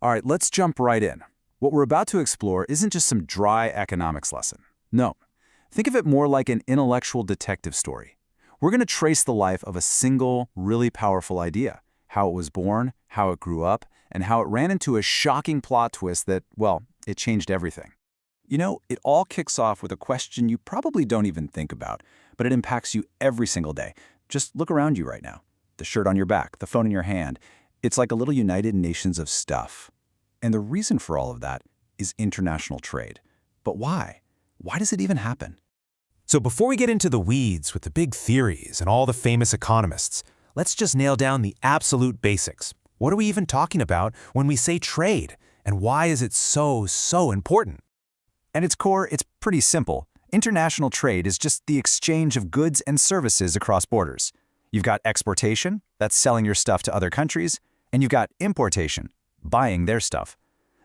All right, let's jump right in. What we're about to explore isn't just some dry economics lesson. No, think of it more like an intellectual detective story. We're going to trace the life of a single, really powerful idea, how it was born, how it grew up, and how it ran into a shocking plot twist that, well, it changed everything. You know, it all kicks off with a question you probably don't even think about, but it impacts you every single day. Just look around you right now. The shirt on your back, the phone in your hand. It's like a little United Nations of stuff. And the reason for all of that is international trade. But why? Why does it even happen? So before we get into the weeds with the big theories and all the famous economists, let's just nail down the absolute basics. What are we even talking about when we say trade? And why is it so important? At its core, it's pretty simple. International trade is just the exchange of goods and services across borders. You've got exportation, that's selling your stuff to other countries, and you've got importation, buying their stuff.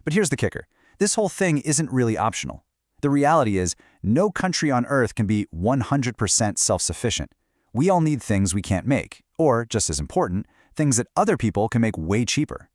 But here's the kicker. This whole thing isn't really optional. The reality is, no country on Earth can be 100% self-sufficient. We all need things we can't make, or, just as important, things that other people can make way cheaper.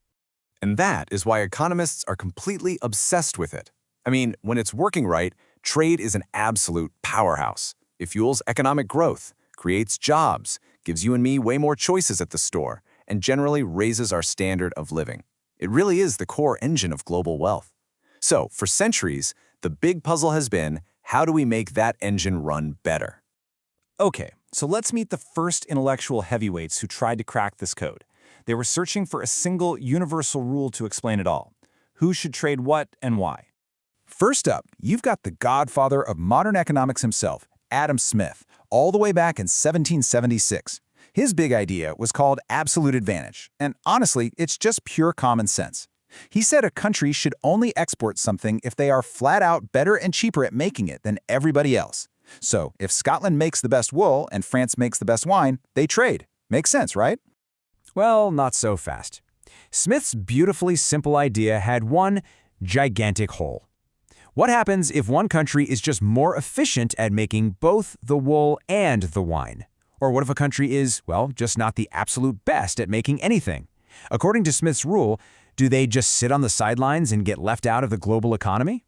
And that is why economists are completely obsessed with it. I mean, when it's working right, trade is an absolute powerhouse. It fuels economic growth, creates jobs, gives you and me way more choices at the store, and generally raises our standard of living. It really is the core engine of global wealth. So, for centuries, the big puzzle has been, how do we make that engine run better? Okay, so let's meet the first intellectual heavyweights who tried to crack this code. They were searching for a single universal rule to explain it all. Who should trade what and why? First up, you've got the godfather of modern economics himself, Adam Smith, all the way back in 1776. His big idea was called absolute advantage, and honestly, it's just pure common sense. He said a country should only export something if they are flat out better and cheaper at making it than everybody else. So, if Scotland makes the best wool and France makes the best wine, they trade. Makes sense, right? Well, not so fast. Smith's beautifully simple idea had one gigantic hole. What happens if one country is just more efficient at making both the wool and the wine? Or what if a country is, well, just not the absolute best at making anything? According to Smith's rule, do they just sit on the sidelines and get left out of the global economy?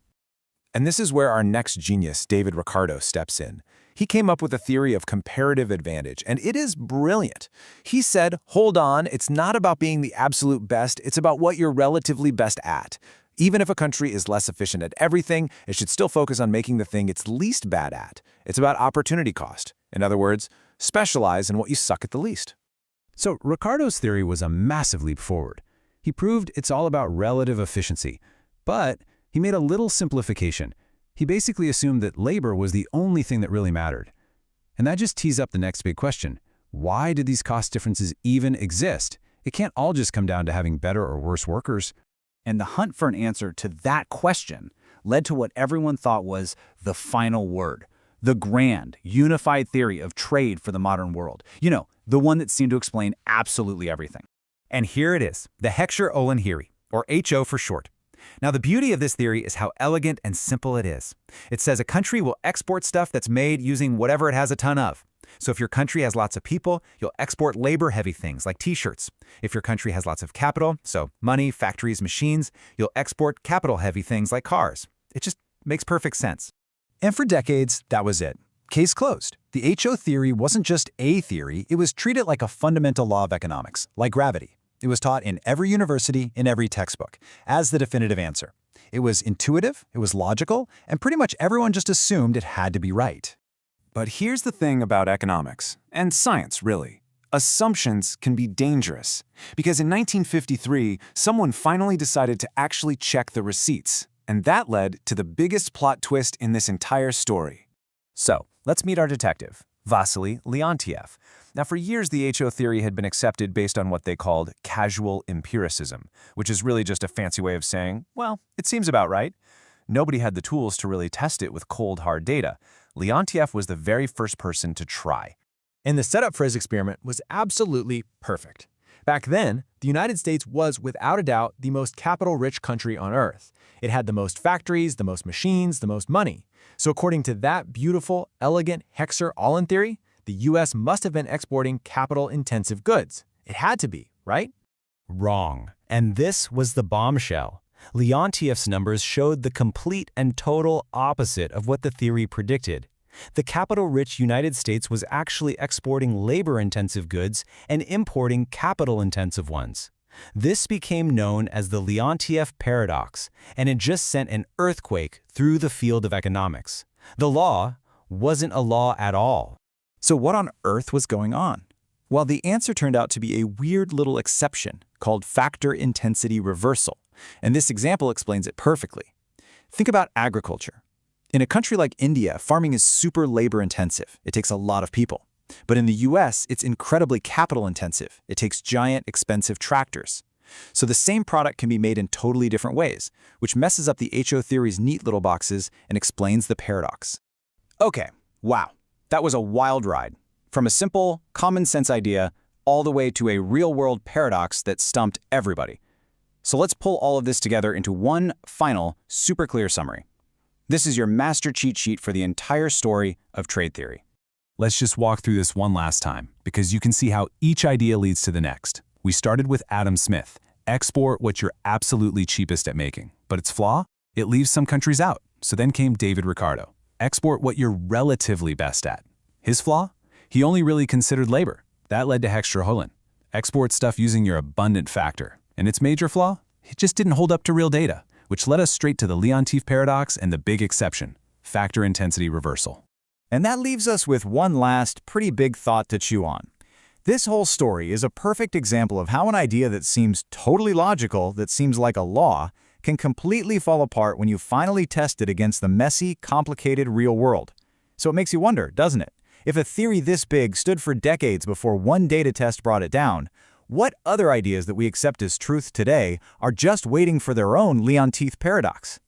And this is where our next genius, David Ricardo, steps in. He came up with a theory of comparative advantage, and it is brilliant. He said, hold on, it's not about being the absolute best, it's about what you're relatively best at. Even if a country is less efficient at everything, it should still focus on making the thing it's least bad at. It's about opportunity cost. In other words, specialize in what you suck at the least. So Ricardo's theory was a massive leap forward. He proved it's all about relative efficiency, but he made a little simplification. He basically assumed that labor was the only thing that really mattered. And that just tees up the next big question. Why did these cost differences even exist? It can't all just come down to having better or worse workers. And the hunt for an answer to that question led to what everyone thought was the final word, the grand, unified theory of trade for the modern world. You know, the one that seemed to explain absolutely everything. And here it is, the Heckscher-Ohlin theory, or HO for short. Now, the beauty of this theory is how elegant and simple it is. It says a country will export stuff that's made using whatever it has a ton of. So if your country has lots of people, you'll export labor-heavy things like t-shirts. If your country has lots of capital, so money, factories, machines, you'll export capital-heavy things like cars. It just makes perfect sense. And for decades, that was it. Case closed. The HO theory wasn't just a theory, it was treated like a fundamental law of economics, like gravity. It was taught in every university, in every textbook, as the definitive answer. It was intuitive, it was logical, and pretty much everyone just assumed it had to be right. But here's the thing about economics, and science really. Assumptions can be dangerous, because in 1953, someone finally decided to actually check the receipts, and that led to the biggest plot twist in this entire story. So, let's meet our detective, Vasily Leontiev. Now, for years, the HO theory had been accepted based on what they called casual empiricism, which is really just a fancy way of saying, well, it seems about right. Nobody had the tools to really test it with cold, hard data. Leontiev was the very first person to try. And the setup for his experiment was absolutely perfect. Back then, the United States was, without a doubt, the most capital-rich country on Earth. It had the most factories, the most machines, the most money. So according to that beautiful, elegant Heckscher-Ohlin theory, the U.S. must have been exporting capital-intensive goods. It had to be, right? Wrong. And this was the bombshell. Leontief's numbers showed the complete and total opposite of what the theory predicted. The capital-rich United States was actually exporting labor-intensive goods and importing capital-intensive ones. This became known as the Leontief paradox, and it just sent an earthquake through the field of economics. The law wasn't a law at all. So what on earth was going on? Well, the answer turned out to be a weird little exception called factor intensity reversal, and this example explains it perfectly. Think about agriculture. In a country like India, farming is super labor-intensive. It takes a lot of people. But in the US, it's incredibly capital-intensive. It takes giant, expensive tractors. So the same product can be made in totally different ways, which messes up the HO theory's neat little boxes and explains the paradox. Okay, wow, that was a wild ride. From a simple, common-sense idea all the way to a real-world paradox that stumped everybody. So let's pull all of this together into one final, super clear summary. This is your master cheat sheet for the entire story of trade theory. Let's just walk through this one last time, because you can see how each idea leads to the next. We started with Adam Smith. Export what you're absolutely cheapest at making. But its flaw? It leaves some countries out. So then came David Ricardo. Export what you're relatively best at. His flaw? He only really considered labor. That led to Heckscher Holland. Export stuff using your abundant factor. And its major flaw? It just didn't hold up to real data, which led us straight to the Leontief paradox and the big exception, factor intensity reversal. And that leaves us with one last, pretty big thought to chew on. This whole story is a perfect example of how an idea that seems totally logical, that seems like a law, can completely fall apart when you finally test it against the messy, complicated real world. So it makes you wonder, doesn't it? If a theory this big stood for decades before one data test brought it down, what other ideas that we accept as truth today are just waiting for their own Leontief paradox?